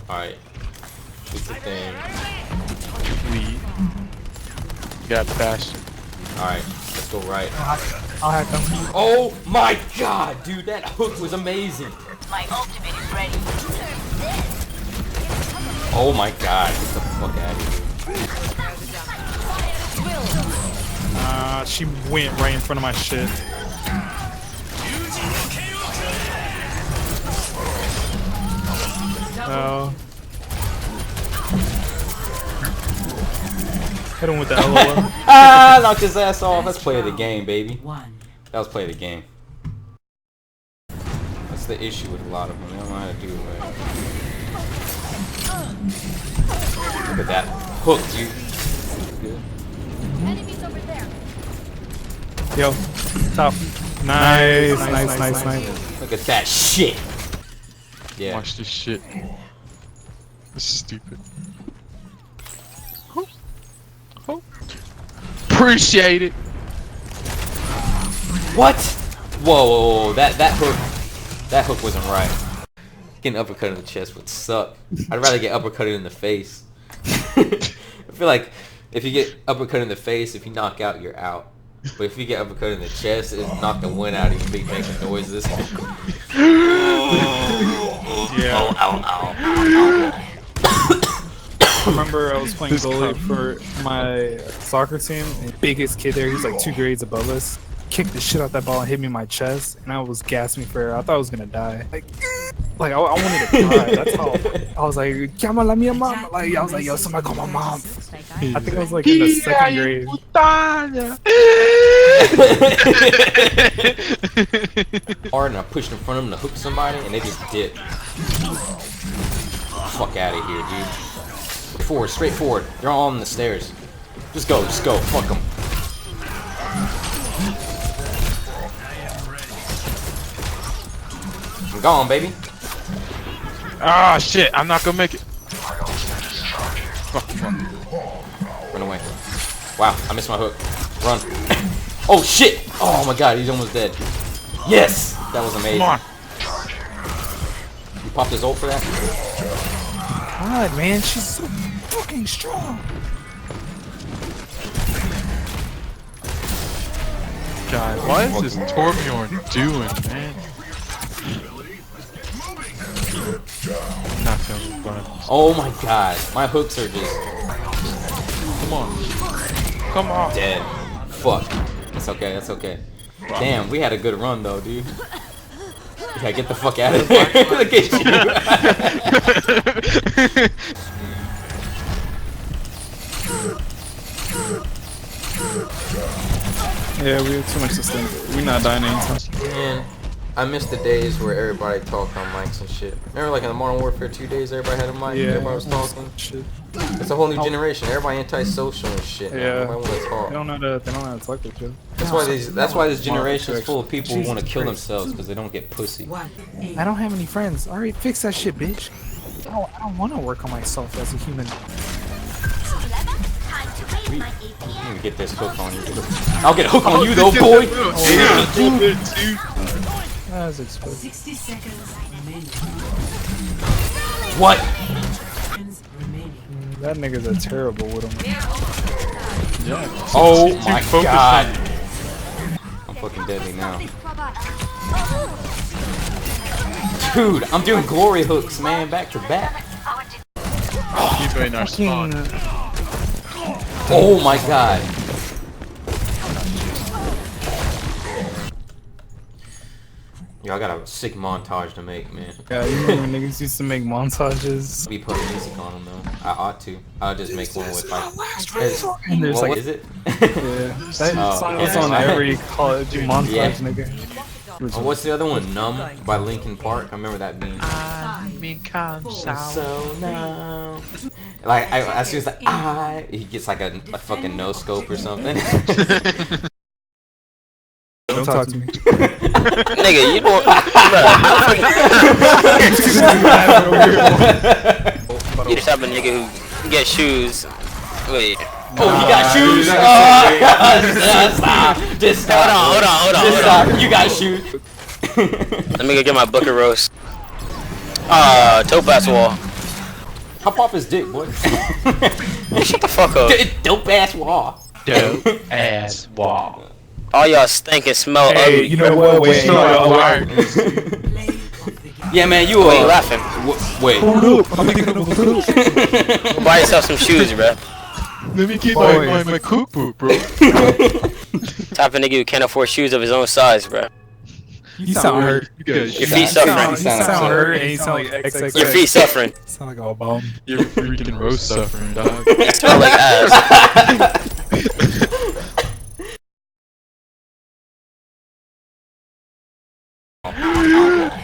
Alright. Shoot the thing. We got faster. Alright, let's go right. I'll hack them. Oh my god, dude, that hook was amazing. My ultimate is ready. Oh my god, get the fuck out of here. She went right in front of my shit. Oh. Hit him with the LOL. Ah, knocked his ass off. Let's play the game, baby. That was play the game. That's the issue with a lot of them. They don't know how to do it right. Look at that hook, dude. Good. Enemies over there. Yo, top. Nice. Look at that shit. Yeah. Watch this shit. This is stupid. Appreciate it. What? Whoa, that hook wasn't right. Getting uppercut in the chest would suck. I'd rather get uppercutted in the face. I feel like if you get uppercut in the face, if you knock out, you're out. But if you get uppercut in the chest, it knock the wind out of you, big making noises. Yeah. Ow. I remember I was playing goalie for my soccer team, and the biggest kid there, he's like 2 grades above us, kicked the shit out that ball and hit me in my chest, and I was gasping for air. I thought I was gonna die. Like I wanted to cry. That's how I was like, "Llama mi mom." Like I was like, "Yo, somebody call my mom." I think I was like in the 2nd grade. Hard, and I pushed in front of them to hook somebody, and they just dipped. Fuck out of here, dude. Forward, straight forward. They're all on the stairs. Just go. Fuck them. I'm gone, baby. Ah, shit. I'm not gonna make it. Fuck. Run away. Wow, I missed my hook. Run. Oh, shit. Oh, my God. He's almost dead. Yes. That was amazing. Come on. You popped his ult for that? God, man, she's so fucking strong. God, what is this Torbjorn doing, man? I'm not feeling fun. Oh, my God. My hooks are just Come on. dead. Fuck. That's okay. Damn, we had a good run, though, dude. Yeah, get the fuck out of there. Look at you. Yeah, we have too much to stand. We're not dying anytime. Man, I miss the days where everybody talked on mics and shit. Remember, like in the Modern Warfare 2 days, everybody had a mic. Yeah, Everybody was talking. Shit. It's a whole new generation. Everybody anti-social and shit. Yeah. Nobody want to talk. They don't know how to talk to each other. That's why this generation is full of people who want to kill themselves because they don't get pussy. I don't have any friends. Alright, fix that shit, bitch. I don't want to work on myself as a human. We need to get this hook on you. I'll get a hook on you though, boy. That was explosive. 60 seconds remaining. What? That nigga's a terrible with him. Yeah. Oh my God. I'm fucking deadly now. Dude, I'm doing glory hooks, man, back to back. He's right in our spawn. Oh my God. Yo, I got a sick montage to make, man. Yeah, you remember when niggas used to make montages? Be putting music on them though. I ought to. I'll just make one with like. And there's What like, is it? yeah, that song is on every Call of Duty montage, Yeah. nigga. Oh, what's the other one? Numb by Linkin Park. I remember that being. So now. Like as soon as he gets like a fucking no scope or something. Don't talk to me. Nigga, you don't. You the type of nigga who get shoes. Wait. Oh, he got shoes. Stop. Just stop. Hold on. Just stop. You got shoes. Let me go get my bucket roast. Topaz wall. Hop off his dick, boy. Shut the fuck up. Dope ass wall. Dope ass wall. All y'all stink and smell Hey, ugly. you know what? Wait, Smell like wire. Yeah, man, you Why you laughing? Wait. Buy yourself some shoes, bro. Let me get my cookbook, bro. Type of nigga who can't afford shoes of his own size, bro. You sound hurt. Your feet You suffering. sound hurt, and you sound like XXX. Your feet suffering. Sound like a bum. You're freaking roast suffering, dog. Smell like ass.